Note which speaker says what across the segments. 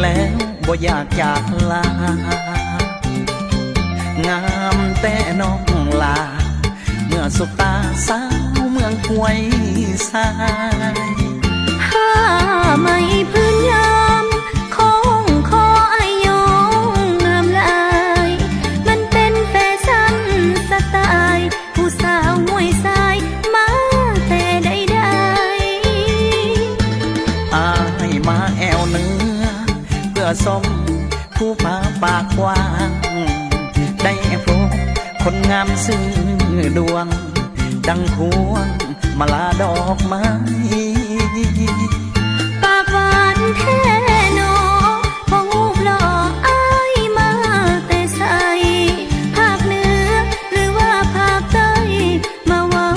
Speaker 1: แล้วบ่อยากจากลางามแต่น้องลาเมื่อสุตาสาวเมืองห้วยทราย
Speaker 2: ผ้าไหมพื้นยามของคออายองงามลายมันเป็นแฟชั่นสไตล์ผู้สาวมวยสายมาแต่ใด
Speaker 1: ๆอายมาแอวเหนือเพื่อสมผู้พาปากกว้างได้พบคนงามซื่อดวงดังพวงมาลาดอกไม้
Speaker 2: ปากหวานแท้หนอพอหูปหล่ออายมาแต่ใสภาคเหนือหรือว่าภาคใต้มาเว้า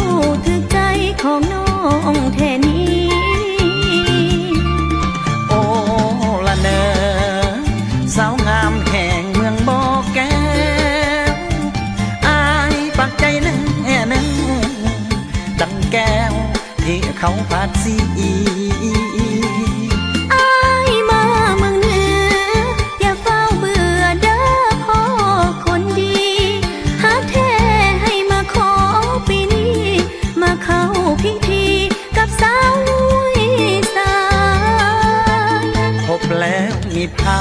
Speaker 2: ถึกใจของน้องแท่นี้
Speaker 1: โอ้ละเนอสาวงามแห่งเมืองบ่อแก้วอายปักใจแน่แน่ดังแก้วที่เขาพาดสี
Speaker 2: อายมาเมืองเหนืออย่าเฝ้าเบื่อเด้อพ่อคนดีหาแท้ให้มาขอปีนี้มาเข้าพิธีกับสาวอีสาน
Speaker 1: พบแล้วมีภา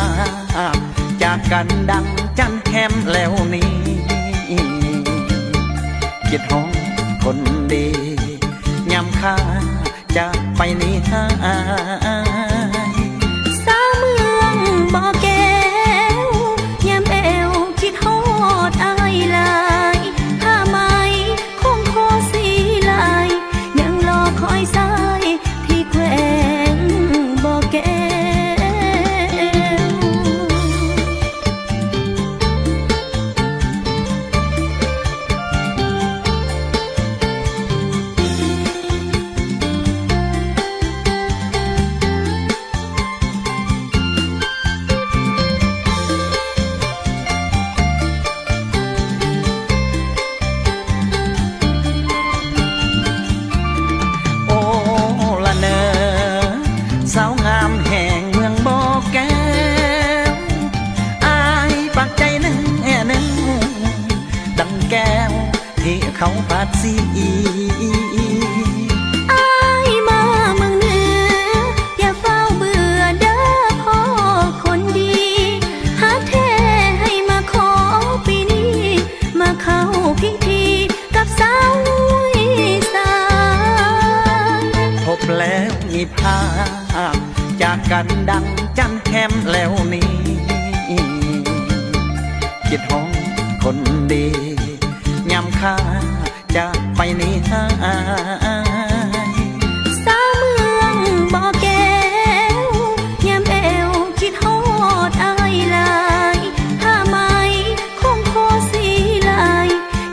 Speaker 1: พจากกันดังจันแคมแล้วนี้คิดห้องคนดียำค่าจะไปนี้หาย
Speaker 2: สาวเมืองบ่อแก้วยามแอวคิดฮอดอายลายผ้าไหมคงโคสีลายยังรอคอยสายที่แขวงบ่อแก้ว
Speaker 1: สาวงามแห่งเมืองบ่อแก้วอายปักใจแน่แน่ดังแก้วที่เขาพาดสี
Speaker 2: อายมาเมืองเหนืออย่าเฝ้าเบื่อเด้อพ่อคนดีหาแท้ให้มาขอปีนี้มาเข้าพิธีกับสาวอีสาน
Speaker 1: พบแล้วมีภาพจากกันดังจันแคมแล้วนี้คิดห้องคนดียำค่าจะไปนี้หาย
Speaker 2: สาวเมืองบ่อแก้วยามแอวคิดฮอดอายลายผ้าไหมคงโคสีลาย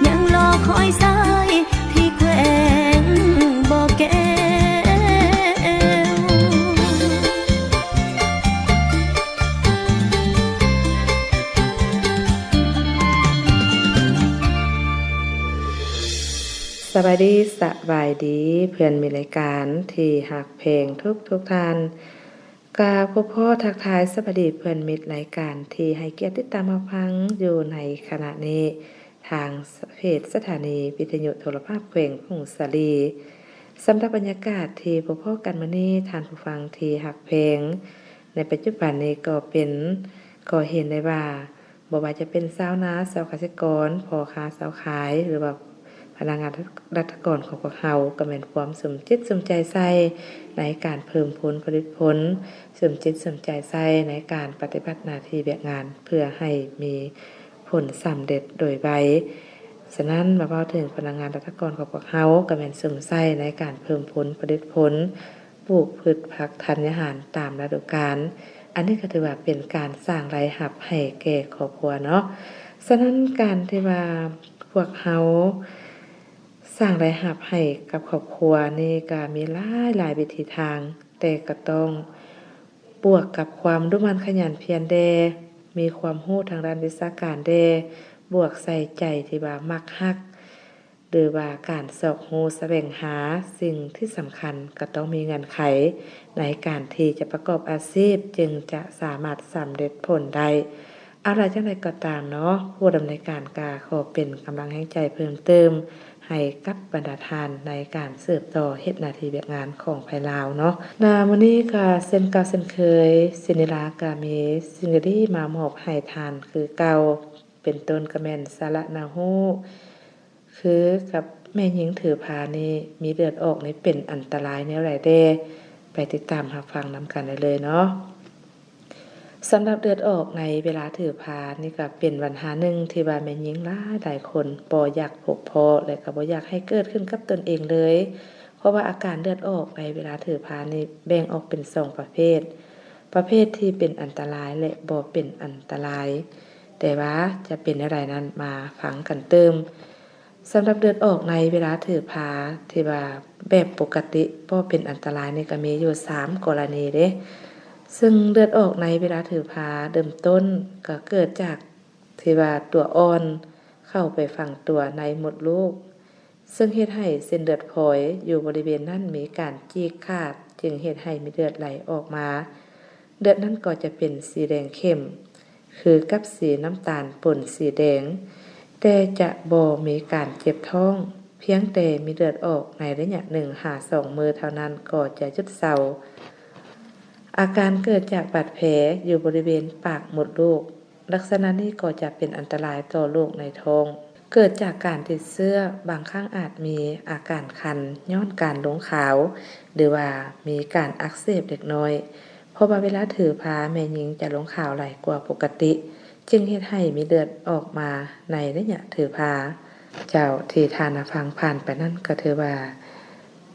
Speaker 2: ยังรอคอยสายที่แขวงบ่อแก้ว
Speaker 3: สบายดีสบายดีเพื่อนมีรายการที่หักเพลงทุกท่านกราบพ่อทักทายสวัสดีเพื่อนมิตรรายการที่ให้เกียรติติดตามมาฟังอยู่ในขณะนี้ทางเพจสถานีวิทยุโทรภาพแขวงพงศาลีสำหรับบรรยากาศที่พ่อกันมานี้ทานผู้ฟังที่หักเพลงในปัจจุบันนี้ก็เห็นได้ว่าบ่ว่าจะเป็นชาวนาชาวเกษตรกรพ่อค้าชาวขายหรือว่าพนักงานรัฐกรของพวกเราก็แม่นความสมจิตสมใจใส่ในการเพิ่มผลผลิตผลสมจิตสมใจใส่ในการปฏิบัติหน้าที่แบบงานเพื่อให้มีผลสำเร็จโดยไวฉะนั้นมาเว้าถึงพนักงานรัฐกรของพวกเราก็แม่นสมใส่ในการเพิ่มผลผลิตผลปลูกพืชผักธัญญาหารตามฤดูกาลอันนี้ก็ถือว่าเป็นการสร้างรายรับให้แก่ครอบครัวเนาะฉะนั้นการที่ว่าพวกเราสร้างรายรับให้กับครอบครัวนี่ก็มีหลายวิธีทางแต่ก็ต้องบวกกับความมุ่งมั่นขยันเพียรแดมีความรู้ทางด้านวิชาการแดบวกใส่ใจที่ว่ามักฮัก หรือว่าการสอบฮูแสวงหาสิ่งที่สำคัญก็ต้องมีเงื่อนไขในการที่จะประกอบอาชีพจึงจะสามารถสำเร็จผลได้อะไรจังไดก็ตามเนาะผู้ดำเนินการก็ขอเป็นกำลังแห่งใจเพิ่มเติมให้กับบรรดาทานในการสืบต่อเฮ็ดหน้าที่เวียกงานของภายลาวเนาะมื้อนี้ก็เช่นเก่าเช่นเคยศินิลาก็มีสิ่งดีๆมามอบให้ทานคือเก่าเป็นต้นก็แม่นสาระนาฮู้คือกับแม่หญิงถือพานี่มีเลือดออกนี่เป็นอันตรายแนวใดเด้ไปติดตามรับฟังนำกันได้เลยเนาะสำหรับเลือดออกในเวลาถือพานี่ก็เป็นปัญหาหนึ่งที่ว่าแม่หญิงหลายคนบ่อยากพบพอและก็บ่อยากให้เกิดขึ้นกับตนเองเลยเพราะว่าอาการเลือดออกในเวลาถือพานี่แบ่งออกเป็น2ประเภทที่เป็นอันตรายและบ่เป็นอันตรายแต่ว่าจะเป็นอะไรนั้นมาฟังกันเติมสำหรับเลือดออกในเวลาถือพาที่ว่าแบบปกติบ่เป็นอันตรายนี่ก็มีอยู่3กรณีเด้ซึ่งเลือดออกในเวลาถือพาเริ่มต้นก็เกิดจากที่ว่าตัวอ่อนเข้าไปฝังตัวในมดลูกซึ่งเฮ็ดให้เส้นเลือดฝอยอยู่บริเวณนั้นมีการฉีกขาดจึงเฮ็ดให้มีเลือดไหลออกมาเลือดนั้นก็จะเป็นสีแดงเข้มคือกับสีน้ำตาลป่นสีแดงแต่จะบ่มีการเจ็บท้องเพียงแต่มีเลือดออกในระยะ1-2 มื้อเท่านั้นก็จะหยุดเศร้าอาการเกิดจากบาดแผลอยู่บริเวณปากมดลูกลักษณะนี้ก็จะเป็นอันตรายต่อลูกในท้องเกิดจากการติดเชื้อบางครั้งอาจมีอาการคันย้อนการลงขาวหรือว่ามีการอักเสบเล็กน้อยเพราะว่าเวลาถือพาแม่หญิงจะลงขาวไหลกว่าปกติจึงเฮ็ดให้มีเลือดออกมาในระยะถือพาเจ้าที่ทานฟังผ่านไปนั่นก็ถือว่า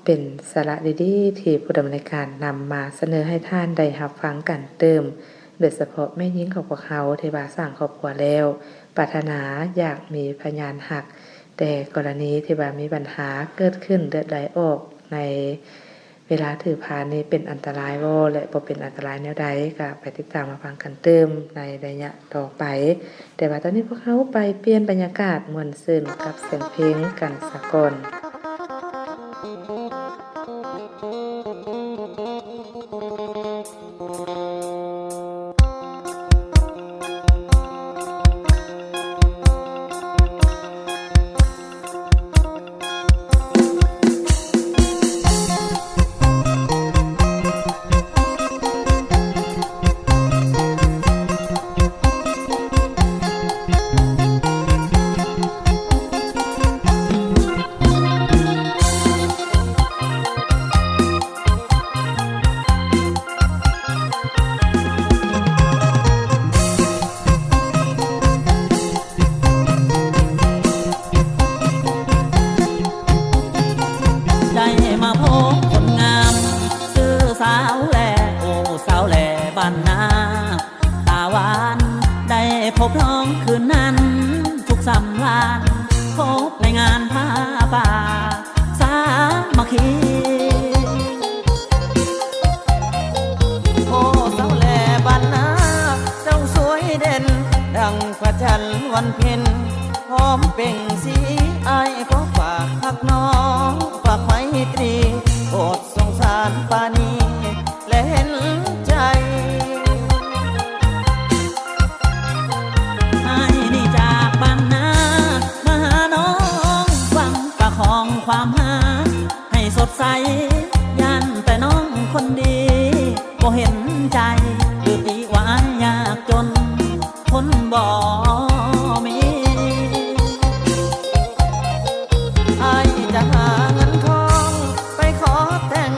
Speaker 3: เป็นสาระดีๆที่ผู้ดำเนินการนำมาเสนอให้ท่านได้รับฟังกันเติมโดยเฉพาะแม่หญิงของพวกเขาที่ว่าสร้างครอบครัวแล้วปรารถนาอยากมีพยานหักแต่กรณีที่ว่ามีปัญหาเกิดขึ้นเลือดไหลออกในเวลาถือพานนี้เป็นอันตรายบ่และบ่เป็นอันตรายแนวใดก็ไปติดตามมาฟังกันเติมในระยะต่อไปแต่ว่าตอนนี้พวกเขาไปเปลี่ยนบรรยากาศม่วนซื่นกับเสียงเพลงกันซะก่อน
Speaker 1: พบน้องคืนนั้นทุกสำราญพบในงานผ้าป่าสามัคคีโอ้สาวแลบ้านนาเจ้าสวยเด่นดังพระจันทร์วันเพ็ญพร้อมเป่งสีอายขอฝากหักน้องฝากไว้ตรีโปรดสงสารปานีและเห็นใจความหาให้สดใสยันแต่น้องคนดีบ่เห็นใจหรือตีว่ายากจนคนบ่มีอายจะหาเงินทองไปขอแต่ง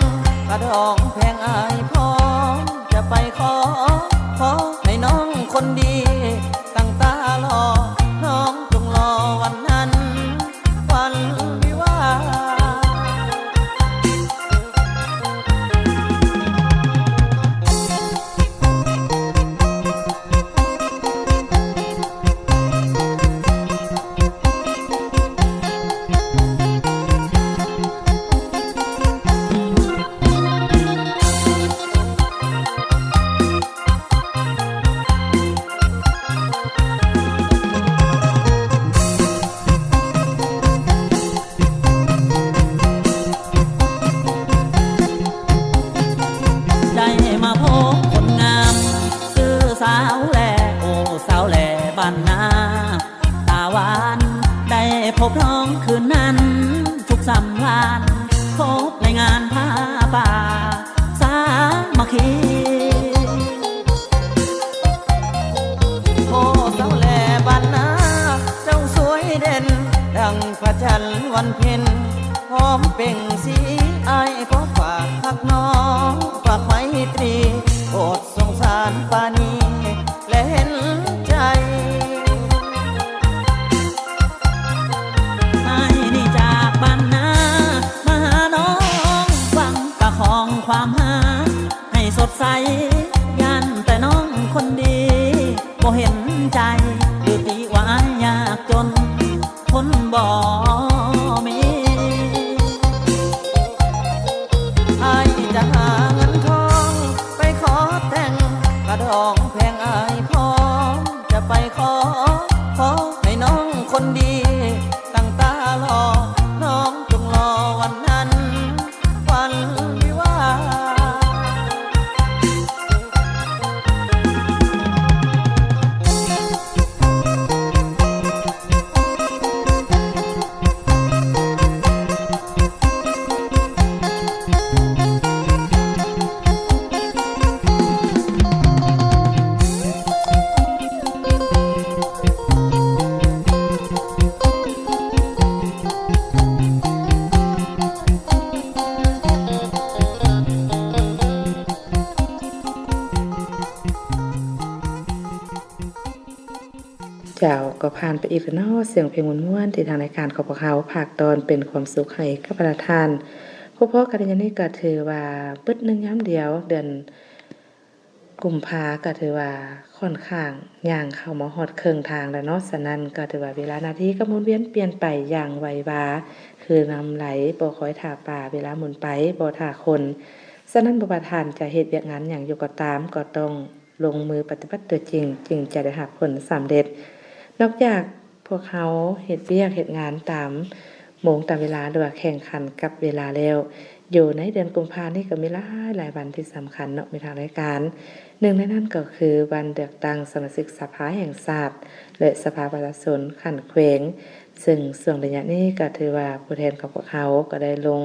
Speaker 1: กระดองแพงอายพร้อมจะไปขอให้น้องคนดีตั้งตารอน้องจงรอวันนั้นวัน สาวแหล่บ้านนาตาหวานได้พบน้องคืนนั้นทุกสำราญพบในงานผ้าป่าสามัคคีโอ้สาวแหล่บ้านนาเจ้าสวยเด่นดังพระจันทร์วันเพ็ญพร้อมเปล่งสีอายขอฝากพักน้องฝากไว้ตรีโปรดสงสารปานีและเห็นใจให้นี่จากบ้านนามาหาน้องฟังประคองความหาให้สดใสยันแต่น้องคนดีบ่เห็นใจหรือตีว่ายากจนคนบ่มีอายจะหาเงินทองไปขอแต่งกระดองแพงอายพร้อมจะไปขอให้น้องคนดีตั้งตารอน้องจงรอวันนั้นวันวิวาห์
Speaker 3: เจ้าก็ผ่านไปอีกแล้วเนาะเสียงเพลงม่วนๆที่ทางรายการของพวกเขาภาคตอนเป็นความสุขให้กับประธานพ่อกันอย่างนี้ก็ถือว่าเบิดนึงย้ำเดียวเดือนกุมภาก็ถือว่าค่อนข้างย่างเข้ามาฮอดครึ่งทางแล้วเนาะฉะนั้นก็ถือว่าเวลานาทีก็หมุนเวียนเปลี่ยนไปอย่างไวบาคือนำไหลบ่คอยท่าป่าเวลาหมุนไปบ่ท่าคนฉะนั้นประธานจะเฮ็ดเวียกงานอย่างอยู่ก็ตามก็ต้องลงมือปฏิบัติตัวจริงจึงจะได้รับผลสำเร็จนอกจากพวกเขาเฮ็ดเวียกเฮ็ดงานตามโมงตามเวลาหรือว่าแข่งขันกับเวลาแล้วอยู่ในเดือนกุมภาพันธ์นี่ก็มีหลายวันที่สำคัญเนาะมีทางรายการหนึ่งในนั้นก็คือวันเลือกตั้งสมาชิกสภาแห่งชาติและสภาประชาชนขันแขวงซึ่งส่วนระยะนี้ก็ถือว่าผู้แทนของพวกเขาก็ได้ลง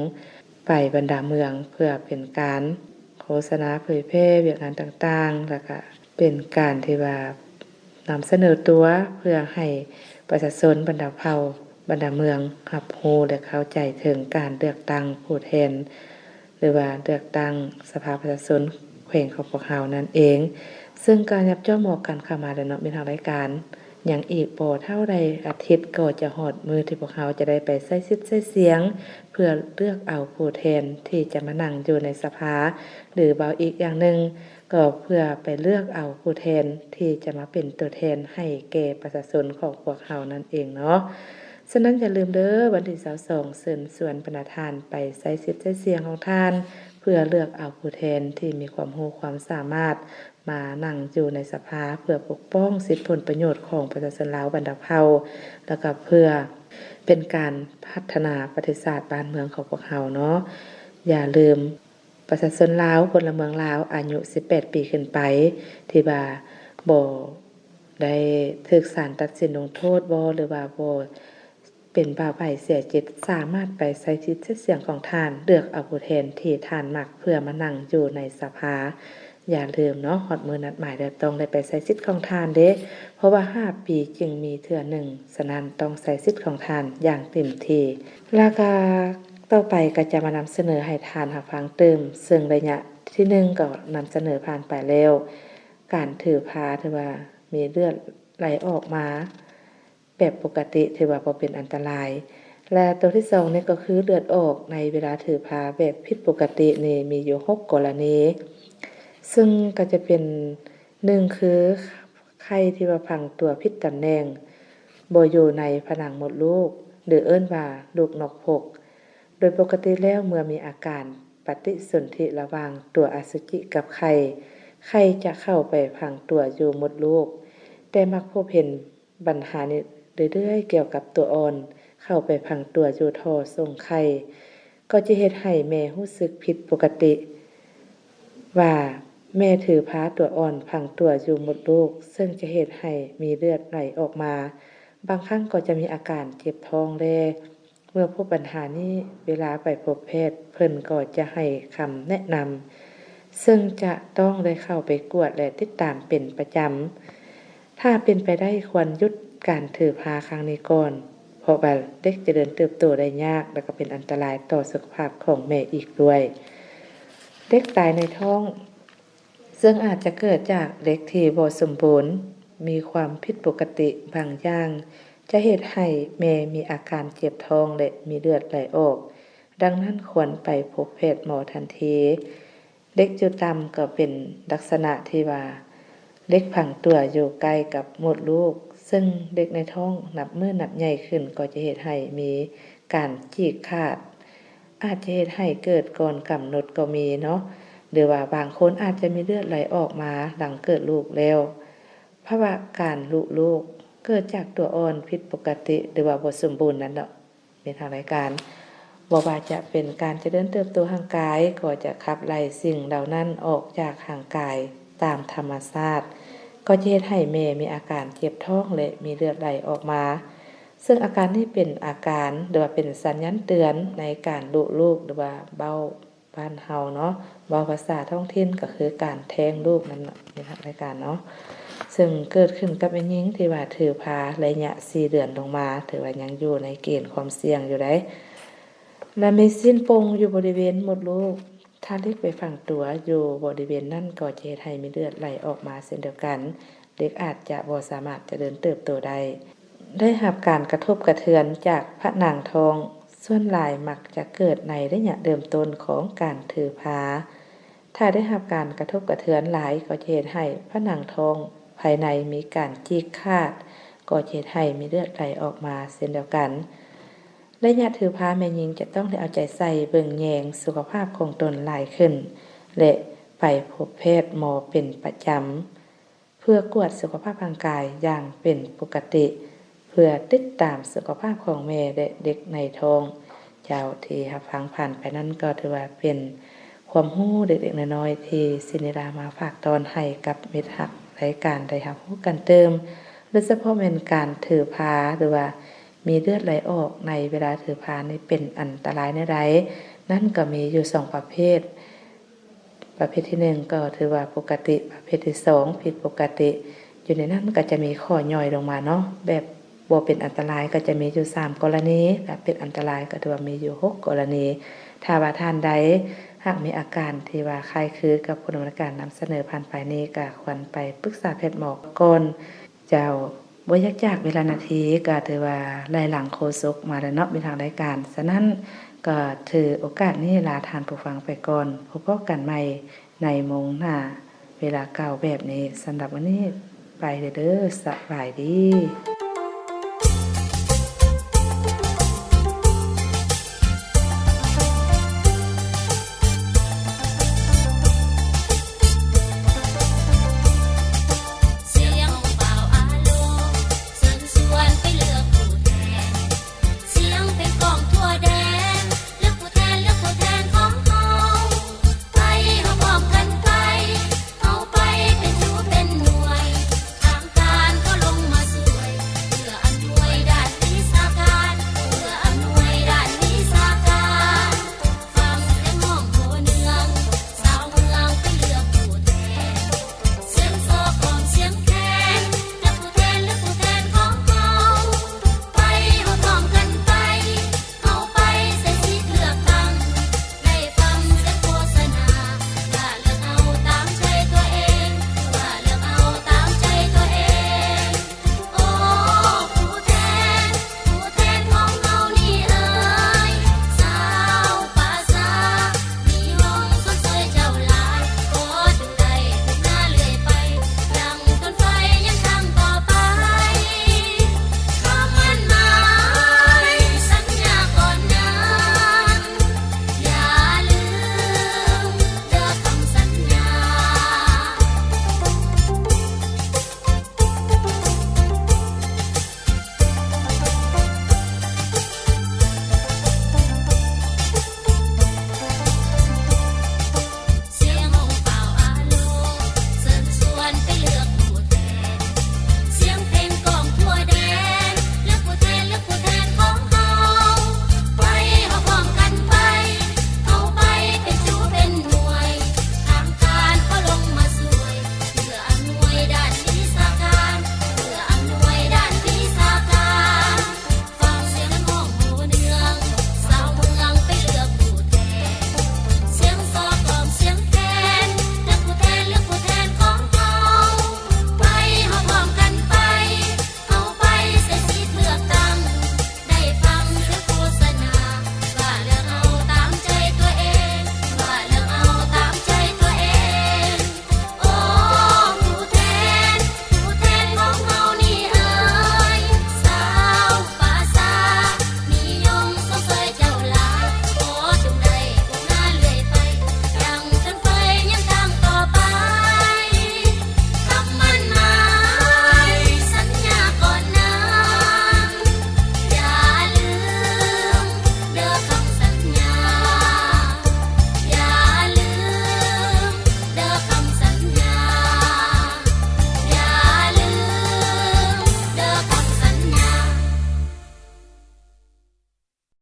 Speaker 3: ไปบรรดาเมืองเพื่อเป็นการโฆษณาเผยแพร่เวียกงานต่างๆแล้วก็เป็นการที่ว่านำเสนอตัวเพื่อให้ประชาชนบรรดาเผ่าบรรดาเมืองรับรู้และเข้าใจถึงการเลือกตั้งผู้แทนหรือว่าเลือกตั้งสภาประชาชนแขวงของพวกเขานั่นเองซึ่งการยับย่อหมอกกันเข้ามาแล้วเนาะมีทางรายการอย่างอีกบ่เท่าใดอาทิตย์ก็จะหอดมือที่พวกเขาจะได้ไปใช้สิทธิ์ใช้เสียงเพื่อเลือกเอาผู้แทนที่จะมานั่งอยู่ในสภาหรือเบาอีกอย่างนึงก็เพื่อไปเลือกเอาผู้แทนที่จะมาเป็นตัวแทนให้แก่ประชาชนของพวกเขานั่นเองเนาะฉะนั้นอย่าลืมเด้อวันที่22เชิญชวนประธานไปใช้สิทธิ์ใช้เสียงของท่านเพื่อเลือกเอาผู้แทนที่มีความรู้ความสามารถมานั่งอยู่ในสภาเพื่อปกป้องสิทธิผลประโยชน์ของประชาชนลาวบรรดาเผ่าแล้วก็เพื่อเป็นการพัฒนาประเทศชาติบ้านเมืองของพวกเราเนาะอย่าลืมประชาชนลาวพลเมืองลาวอายุ18ปีขึ้นไปที่ว่าบ่ได้ถูกศาลตัดสินลงโทษบ่หรือว่าบ่เป็นบ่าวไผ่เสียจิตสามารถไปใช้สิทธิ์เสียงของท่านเลือกเอาผู้แทนที่ท่านมักเพื่อมานั่งอยู่ในสภาอย่าลืมเนาะฮอดมื้อนัดหมายแล้วต้องได้ไปใช้สิทธิ์ของท่านเด้เพราะว่า5ปีจึงมีเทื่อหนึ่งฉะนั้นต้องใช้สิทธิ์ของท่านอย่างเต็มที่แล้วก็ต่อไปก็จะมานำเสนอให้ทานรับฟังเติมซึ่งระยะที่1ก็นำเสนอผ่านไปแล้วการถือผ้าถือว่ามีเลือดไหลออกมาแบบปกติถือว่าบ่เป็นอันตรายและตัวที่2นี่ก็คือเลือดออกในเวลาถือผ้าแบบผิดปกตินี่มีอยู่6กรณีซึ่งก็จะเป็น1คือไข้ที่ว่าพังตัวผิดตำแหน่งบ่อยู่ในผนังมดลูกหรือเอิ้นว่าลูกนกพกโดยปกติแล้วเมื่อมีอาการปฏิสนธิระหว่างตัวอสุจิกับไข่จะเข้าไปพังตัวอยู่มดลูกแต่มักพบเห็นปัญหานี้เรื่อยๆเกี่ยวกับตัวอ่อนเข้าไปพังตัวอยู่ท่อส่งไข่ก็จะเฮ็ดให้แม่รู้สึกผิดปกติว่า แม่ถือพาตัวอ่อนพังตัวอยู่หมดลูกซึ่งจะเหตุให้มีเลือดไหลออกมาบางครั้งก็จะมีอาการเจ็บท้องแลเมื่อพบปัญหานี้เวลาไปพบแพทย์เพิ่นก็จะให้คำแนะนำซึ่งจะต้องได้เข้าไปกวดและติดตามเป็นประจำถ้าเป็นไปได้ควรหยุดการถือพาครั้งนี้ก่อนเพราะว่าเด็กจะเดินเติบโตได้ยากและก็เป็นอันตรายต่อสุขภาพของแม่อีกด้วยเด็กตายในท้องซึ่งอาจจะเกิดจากเด็กที่บ่สมบูรณ์มีความผิดปกติบางอย่างจะเหตุให้แม่มีอาการเจ็บท้องและมีเลือดไหลออกดังนั้นควรไปพบแพทย์หมอทันทีเด็กจุดดำก็เป็นลักษณะที่ว่าเด็กผังตัวอยู่ใกล้กับมดลูกซึ่งเด็กในท้องนับมือนับใหญ่ขึ้นก็จะเหตุให้มีการฉีกขาดอาจจะเหตุให้เกิดก่อนกำหนดก็มีเนาะหรือว่าบางคนอาจจะมีเลือดไหลออกมาหลังเกิดลูกแล้วภาวะการลุลูกเกิดจากตัวอ่อนผิดปกติหรือว่าบ่สมบูรณ์นั้นเนาะเป็นทางรายการบ่ว่าจะเป็นการเจริญเติบโตทางกายก็จะขับไล่สิ่งเหล่านั้นออกจากร่างกายตามธรรมชาติก็จะเฮ็ดให้แม่มีอาการเจ็บท้องและมีเลือดไหลออกมาซึ่งอาการนี้เป็นอาการหรือว่าเป็นสัญญาณเตือนในการลุลูกหรือว่าเบ้าบ้านเฮาเนาะเว้าภาษาท้องถิ่นก็คือการแท้งลูกนั่นในทางรายการเนาะซึ่งเกิดขึ้นกับแม่หญิงที่ว่าถือพาระยะ4เดือนลงมาถือว่ายังอยู่ในเกณฑ์ความเสี่ยงอยู่ได้และมีสิ้นปงอยู่บริเวณมดลูกถ้าเล็กไปฝังตัวอยู่บริเวณนั้นก็จะเฮ็ดให้มีเลือดไหลออกมาเช่นเดียวกันเด็กอาจจะบ่สามารถเจริญเติบโตได้รับการกระทบกระเทือนจากผนังท้องส่วนหลายมักจะเกิดในระยะเริ่มต้นของการถือพาถ้าได้รับการกระทบกระเทือนหลายก็จะเฮ็ดให้ผนังท้องภายในมีการฉีกขาดก็จะเฮ็ดให้มีเลือดไหลออกมาเช่นเดียวกันระยะถือพาแม่หญิงจะต้องได้เอาใจใส่เบิ่งแยงสุขภาพของตนหลายขึ้นและไปพบแพทย์หมอเป็นประจำเพื่อกวดสุขภาพร่างกายอย่างเป็นปกติเพื่อติดตามสุขภาพของแม่และเด็กในท้องเจ้าที่รับฟังผ่านไปนั้นก็ถือว่าเป็นความรู้เด็กๆน้อยๆที่สินิรามาฝากตอนให้กับมิตรรักรายการได้รับรู้กันเติมโดยเฉพาะเป็นการถือพาหรือว่ามีเลือดไหลออกในเวลาถือพานี่เป็นอันตรายในใดนั่นก็มีอยู่2ประเภทที่1ก็ถือว่าปกติประเภทที่2ผิดปกติอยู่ในนั้นก็จะมีข้อย่อยลงมาเนาะแบบบ่เป็นอันตรายก็จะมีอยู่3กรณีแบบเป็นอันตรายก็ถือว่ามีอยู่6กรณีถ้าว่าท่านใดหากมีอาการที่ว่าคล้ายคลึงกับผู้ดำเนินการนำเสนอผ่านไปนี้ก็ควรไปปรึกษาแพทย์หมอก่อนเจ้าบ่ยากจากเวลานาทีก็ถือว่าไล่หลังโฆษกมาแล้วเนาะมีทางรายการฉะนั้นก็ถือโอกาสนี้ลาท่านผู้ฟังไปก่อนพบกันใหม่ในโมงหน้าเวลาเก่าแบบนี้สำหรับวันนี้ไปเด้อสบายดี